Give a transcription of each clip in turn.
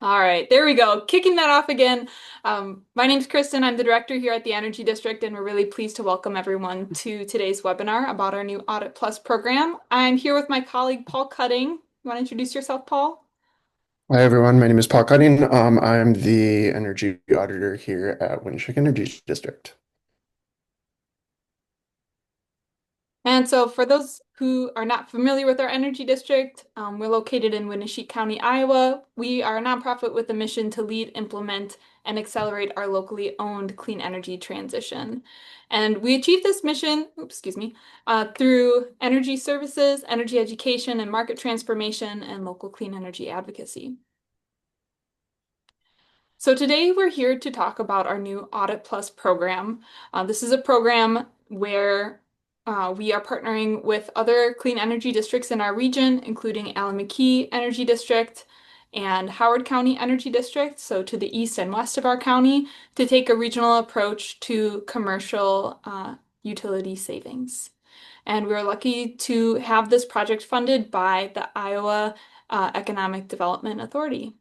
All right, there we go. Kicking that off again. My name's Kristen. I'm the director here at the Energy District, and we're really pleased to welcome everyone to today's webinar about our new Audit Plus program. I'm here with my colleague, Paul Cutting. You want to introduce yourself, Paul? Hi everyone, my name is Paul Cutting. I'm the energy auditor here at Winneshiek Energy District. And so, for those who are not familiar with our energy district, we're located in Winneshiek County, Iowa. We are a nonprofit with a mission to lead, implement, and accelerate our locally owned clean energy transition. And we achieve this mission, through energy services, energy education, and market transformation, and local clean energy advocacy. So today we're here to talk about our new Audit Plus program. This is a program where we are partnering with other clean energy districts in our region, including Allamakee Energy District and Howard County Energy District, so to the east and west of our county, to take a regional approach to commercial utility savings. And we're lucky to have this project funded by the Iowa Economic Development Authority.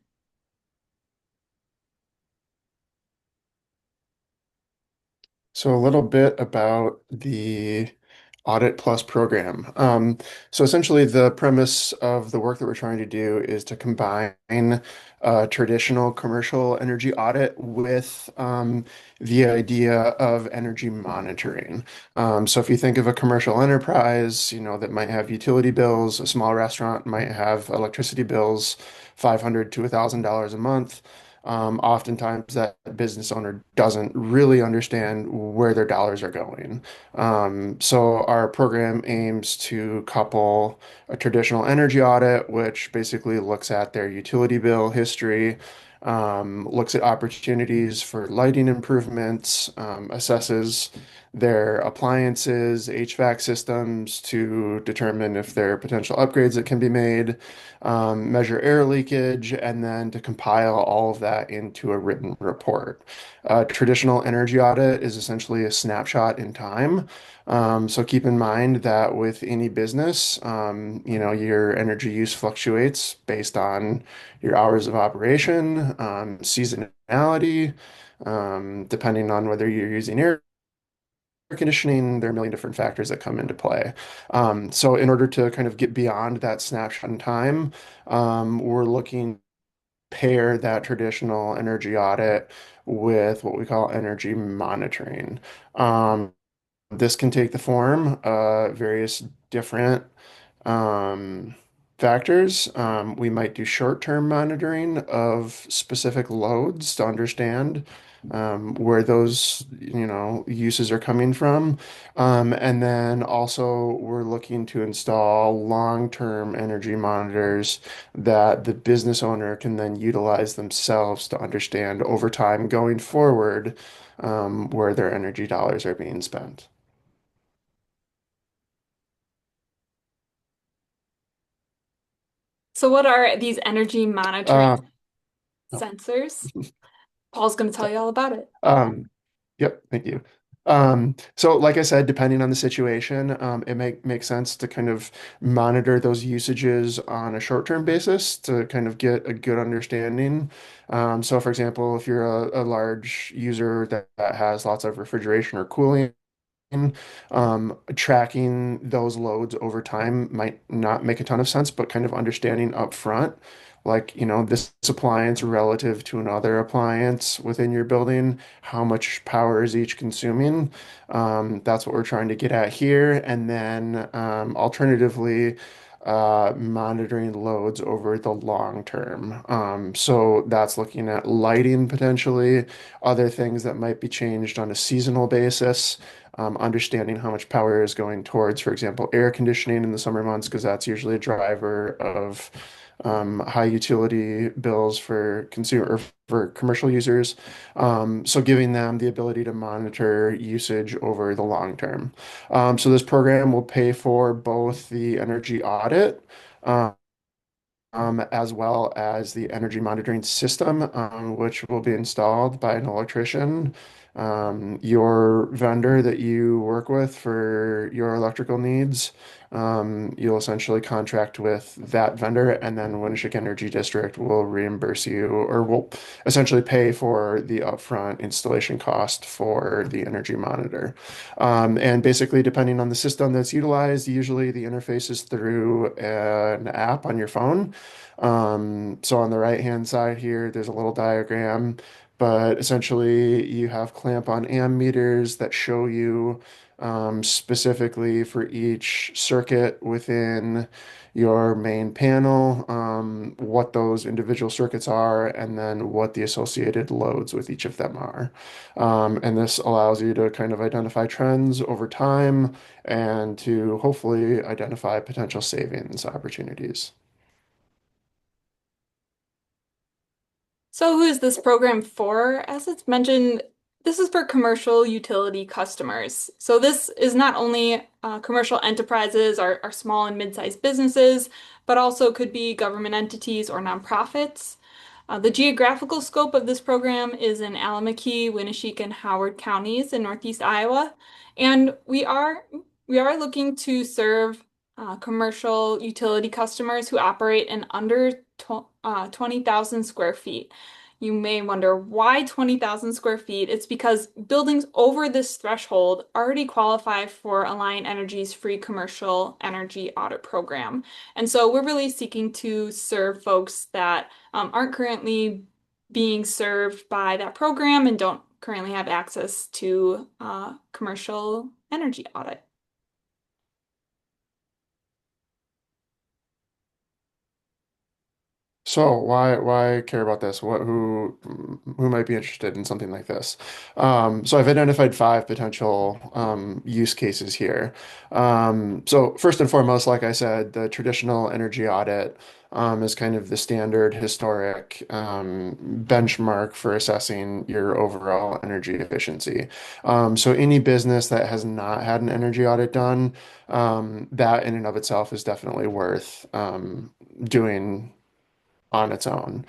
So a little bit about the Audit Plus program. So essentially the premise of the work that we're trying to do is to combine traditional commercial energy audit with the idea of energy monitoring. So if you think of a commercial enterprise, that might have utility bills, a small restaurant might have electricity bills, $500 to $1,000 a month. Oftentimes, that business owner doesn't really understand where their dollars are going. So, our program aims to couple a traditional energy audit, which basically looks at their utility bill history, looks at opportunities for lighting improvements, assesses their appliances, HVAC systems to determine if there are potential upgrades that can be made, measure air leakage, and then to compile all of that into a written report. Traditional energy audit is essentially a snapshot in time. So keep in mind that with any business, your energy use fluctuates based on your hours of operation, seasonality, depending on whether you're using air conditioning, there are a million different factors that come into play. So in order to kind of get beyond that snapshot in time, we're looking to pair that traditional energy audit with what we call energy monitoring. This can take the form of various different um, factors. We might do short-term monitoring of specific loads to understand where those, uses are coming from. And then also we're looking to install long-term energy monitors that the business owner can then utilize themselves to understand over time going forward where their energy dollars are being spent. So what are these energy monitoring Uh, no, sensors? Paul's going to tell sorry. you all about it. Um, yep, thank you. So like I said, depending on the situation, it make sense to kind of monitor those usages on a short-term basis to kind of get a good understanding. So for example, if you're a large user that has lots of refrigeration or cooling, tracking those loads over time might not make a ton of sense, but kind of understanding up front, like, this appliance relative to another appliance within your building, how much power is each consuming? That's what we're trying to get at here. And then alternatively, monitoring loads over the long term. So that's looking at lighting potentially, other things that might be changed on a seasonal basis, understanding how much power is going towards, for example, air conditioning in the summer months, because that's usually a driver of high utility bills for consumer or for commercial users. So giving them the ability to monitor usage over the long term. So this program will pay for both the energy audit, um, as well as the energy monitoring system, which will be installed by an electrician. Your vendor that you work with for your electrical needs, you'll essentially contract with that vendor, and then Winneshiek Energy District will reimburse you or will essentially pay for the upfront installation cost for the energy monitor. And basically, depending on the system that's utilized, usually the interface is through an app on your phone. So on the right-hand side here, there's a little diagram, but essentially you have clamp-on ammeters that show you specifically for each circuit within your main panel, what those individual circuits are, and then what the associated loads with each of them are. And this allows you to kind of identify trends over time and to hopefully identify potential savings opportunities. So who is this program for? As it's mentioned, this is for commercial utility customers. So this is not only commercial enterprises or small and mid-sized businesses, but also could be government entities or nonprofits. The geographical scope of this program is in Alameda, Winneshiek, and Howard counties in Northeast Iowa. And we are looking to serve commercial utility customers who operate in under 20,000 square feet. You may wonder why 20,000 square feet. It's because buildings over this threshold already qualify for Alliant Energy's free commercial energy audit program. And so we're really seeking to serve folks that aren't currently being served by that program and don't currently have access to commercial energy audit. So why care about this? Who might be interested in something like this? So I've identified five potential use cases here. So first and foremost, like I said, the traditional energy audit is kind of the standard historic benchmark for assessing your overall energy efficiency. So any business that has not had an energy audit done, that in and of itself is definitely worth doing on its own.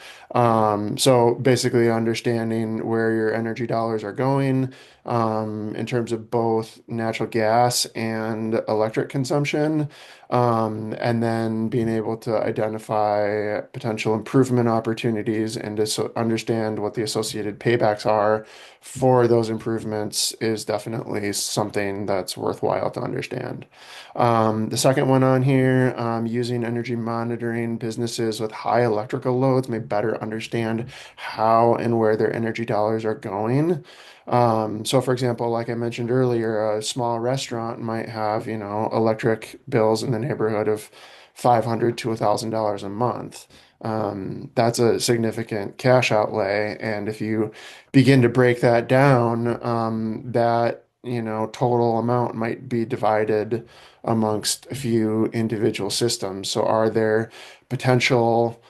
So basically understanding where your energy dollars are going in terms of both natural gas and electric consumption, and then being able to identify potential improvement opportunities and to understand what the associated paybacks are for those improvements is definitely something that's worthwhile to understand. The second one on here, using energy monitoring, businesses with high electrical loads may better understand how and where their energy dollars are going. So for example, like I mentioned earlier, a small restaurant might have, electric bills in the neighborhood of $500 to $1,000 a month. That's a significant cash outlay. And if you begin to break that down, that, total amount might be divided amongst a few individual systems. So are there potential,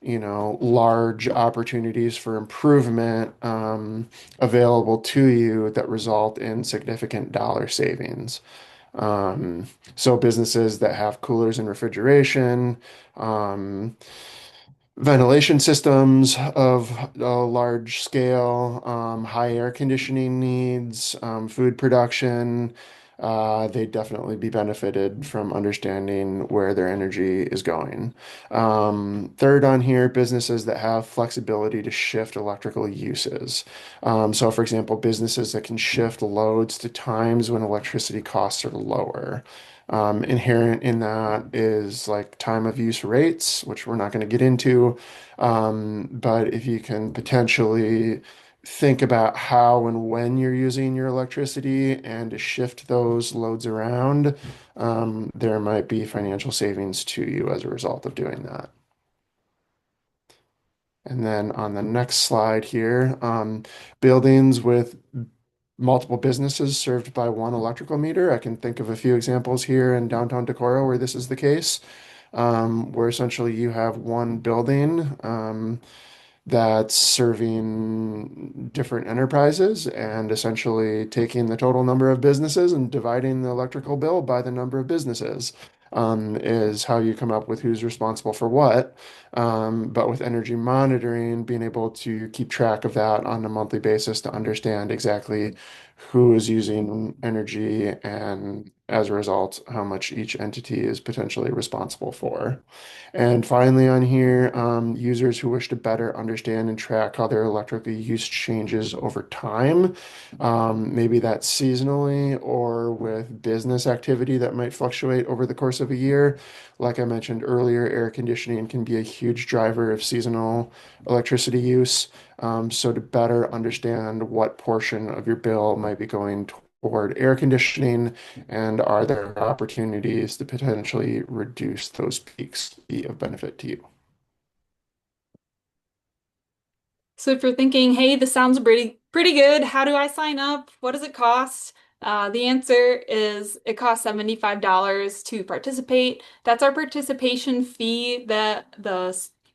large opportunities for improvement available to you that result in significant dollar savings? So businesses that have coolers and refrigeration, ventilation systems of a large scale, high air conditioning needs, food production, they'd definitely be benefited from understanding where their energy is going. Third on here, businesses that have flexibility to shift electrical uses. So, for example, businesses that can shift loads to times when electricity costs are lower. Inherent in that is like time of use rates, which we're not going to get into. But if you can potentially think about how and when you're using your electricity and to shift those loads around, there might be financial savings to you as a result of doing that. And then on the next slide here, buildings with multiple businesses served by one electrical meter. I can think of a few examples here in downtown Decorah where this is the case, where essentially you have one building that's serving different enterprises and essentially taking the total number of businesses and dividing the electrical bill by the number of businesses. is how you come up with who's responsible for what. But with energy monitoring, being able to keep track of that on a monthly basis to understand exactly who is using energy and as a result, how much each entity is potentially responsible for. And finally, on here, users who wish to better understand and track how their electrical use changes over time. Maybe that's seasonally or with business activity that might fluctuate over the course of a year. Like I mentioned earlier, air conditioning can be a huge driver of seasonal electricity use. So to better understand what portion of your bill might be going toward air conditioning, and are there opportunities to potentially reduce those peaks be of benefit to you? So if you're thinking, hey, this sounds pretty good, how do I sign up? What does it cost? The answer is it costs $75 to participate. That's our participation fee. The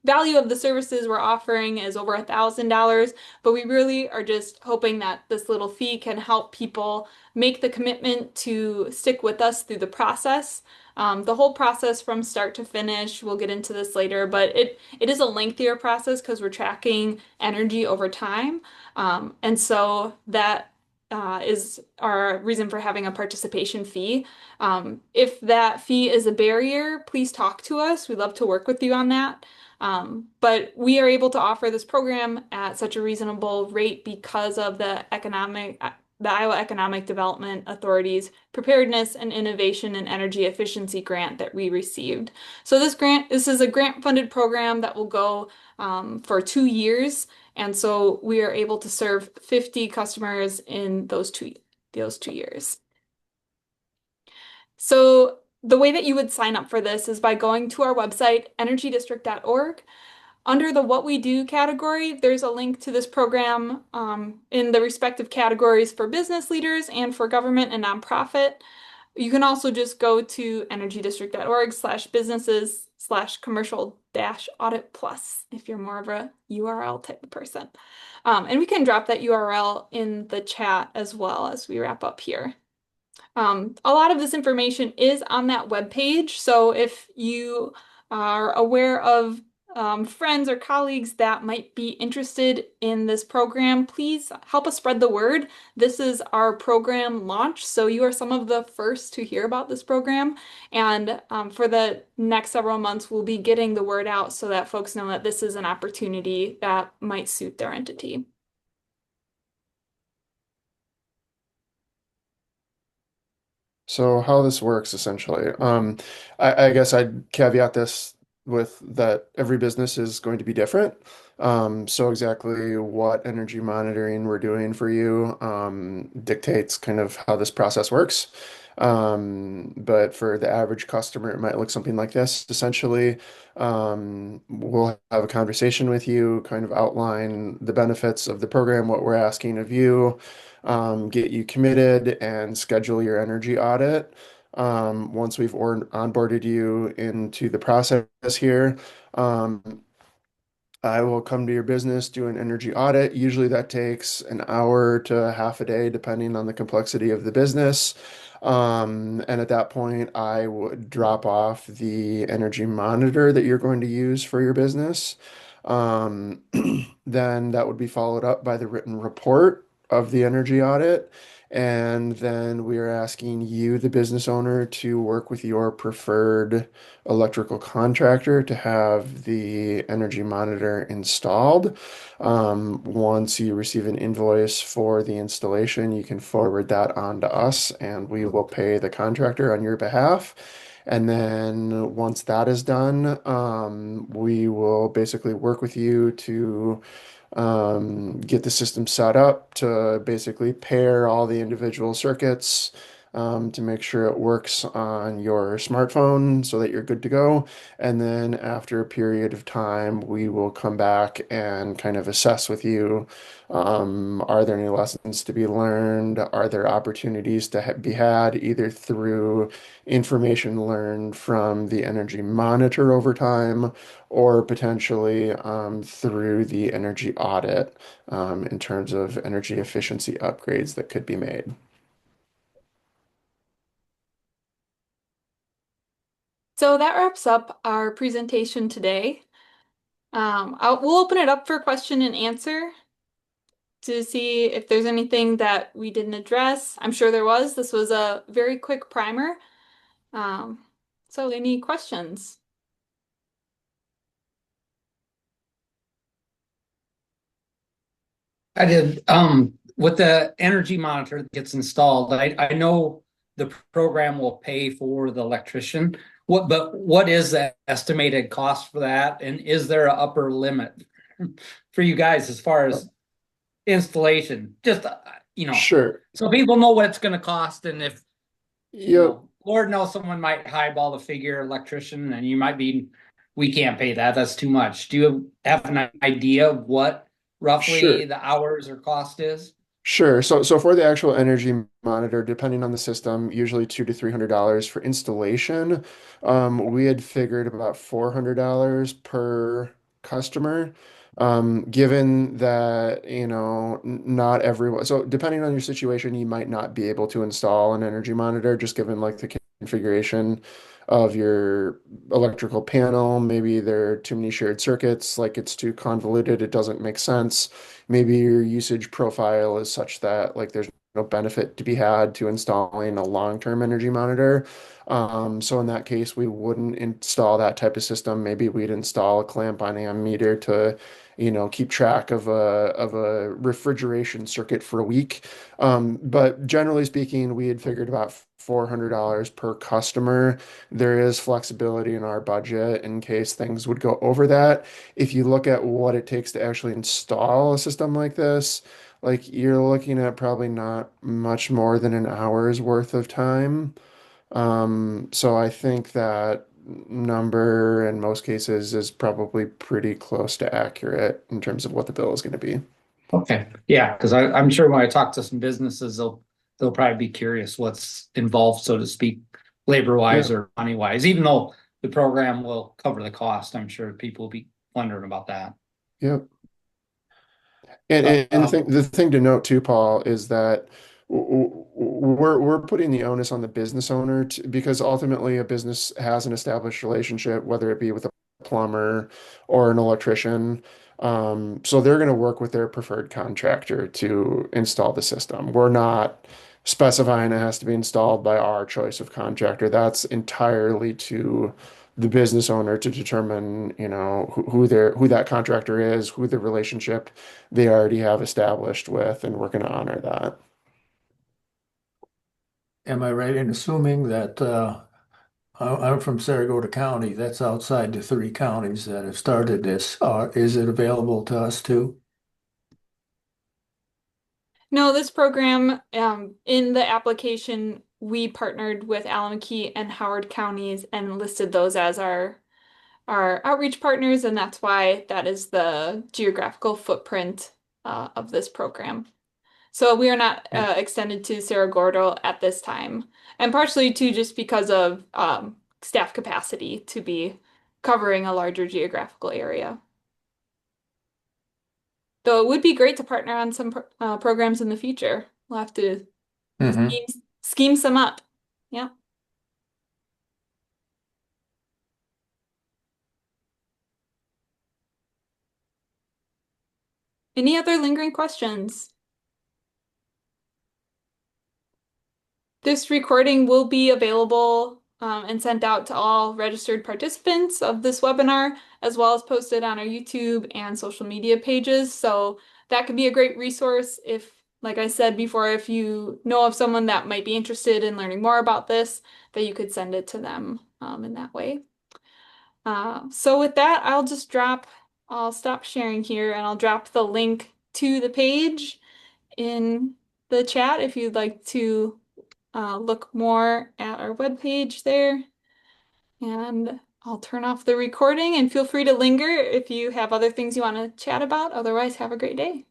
value of the services we're offering is over $1,000, but we really are just hoping that this little fee can help people make the commitment to stick with us through the process. The whole process from start to finish, we'll get into this later, but it is a lengthier process because we're tracking energy over time. And so that is our reason for having a participation fee. If that fee is a barrier, please talk to us. We'd love to work with you on that. But we are able to offer this program at such a reasonable rate because of the Iowa Economic Development Authority's Preparedness and Innovation and Energy Efficiency grant that we received. So this is a grant-funded program that will go for 2 years, and so we are able to serve 50 customers in those two years. So the way that you would sign up for this is by going to our website, energydistrict.org. Under the What We Do category, there's a link to this program in the respective categories for business leaders and for government and nonprofit. You can also just go to energydistrict.org/businesses/commercial-audit plus if you're more of a URL type of person. And we can drop that URL in the chat as well as we wrap up here. A lot of this information is on that web page, so if you are aware of friends or colleagues that might be interested in this program, please help us spread the word. This is our program launch, so you are some of the first to hear about this program. And for the next several months, we'll be getting the word out so that folks know that this is an opportunity that might suit their entity. So how this works essentially, I guess I'd caveat this with that every business is going to be different. So exactly what energy monitoring we're doing for you dictates kind of how this process works. But for the average customer, it might look something like this. Essentially, we'll have a conversation with you, kind of outline the benefits of the program, what we're asking of you, get you committed and schedule your energy audit. Once we've onboarded you into the process here, um, I will come to your business, do an energy audit. Usually that takes an hour to half a day, depending on the complexity of the business. And at that point, I would drop off the energy monitor that you're going to use for your business. Um, then that would be followed up by the written report of the energy audit. And then we are asking you, the business owner, to work with your preferred electrical contractor to have the energy monitor installed. Once you receive an invoice for the installation, you can forward that on to us and we will pay the contractor on your behalf. And then once that is done, we will basically work with you to get the system set up to basically pair all the individual circuits to make sure it works on your smartphone so that you're good to go. And then after a period of time, we will come back and kind of assess with you. Are there any lessons to be learned? Are there opportunities to be had either through information learned from the energy monitor over time or potentially through the energy audit in terms of energy efficiency upgrades that could be made? So that wraps up our presentation today. We'll open it up for question and answer to see if there's anything that we didn't address. I'm sure there was. This was a very quick primer. Um, so any questions? I did. With the energy monitor that gets installed, I know the program will pay for the electrician. But what is the estimated cost for that? And is there an upper limit for you guys as far Uh, as installation? Just, Sure. so people know what it's going to cost. And if, Yep. Lord knows someone might highball the figure electrician and you might be, we can't pay that. That's too much. Do you have an idea of what roughly Sure. the hours or cost is? Sure. So for the actual energy monitor, depending on the system, usually $200 to $300 for installation. We had figured about $400 per customer. Given that, not everyone, so depending on your situation, you might not be able to install an energy monitor, just given like the configuration of your electrical panel. Maybe there are too many shared circuits, like it's too convoluted, it doesn't make sense. Maybe your usage profile is such that like there's no benefit to be had to installing a long-term energy monitor. So in that case, we wouldn't install that type of system. Maybe we'd install a clamp on ammeter to, keep track of a refrigeration circuit for a week. But generally speaking, we had figured about $400 per customer. There is flexibility in our budget in case things would go over that. If you look at what it takes to actually install a system like this, like you're looking at probably not much more than an hour's worth of time. So I think that number in most cases is probably pretty close to accurate in terms of what the bill is going to be. Okay. Yeah, because I'm sure when I talk to some businesses, they'll probably be curious what's involved, so to speak, labor Yeah, wise or money wise. Even though the program will cover the cost, I'm sure people will be wondering about that. yeah. And, Uh, and and the uh, thing to note too, Paul, is that we're putting the onus on the business owner because ultimately a business has an established relationship, whether it be with a plumber or an electrician. So they're going to work with their preferred contractor to install the system. We're not specifying it has to be installed by our choice of contractor. That's entirely to the business owner to determine, who that contractor is, who the relationship they already have established with, and we're going to honor that. Am I right in assuming that I'm from Saragota County? That's outside the three counties that have started this. Is it available to us too? No, this program, in the application, we partnered with Alameda and Howard counties and listed those as our outreach partners, and that's why that is the geographical footprint of this program. So we are not Yeah. extended to Cerro Gordo at this time, and partially too just because of staff capacity to be covering a larger geographical area. Though it would be great to partner on some programs in the future. We'll have to Hmm. scheme, scheme some up. Yeah. Any other lingering questions? This recording will be available and sent out to all registered participants of this webinar, as well as posted on our YouTube and social media pages. So that could be a great resource if, like I said before, if you know of someone that might be interested in learning more about this, that you could send it to them in that way. So with that, I'll stop sharing here and I'll drop the link to the page in the chat if you'd like to look more at our webpage there. And I'll turn off the recording and feel free to linger if you have other things you want to chat about. Otherwise, have a great day.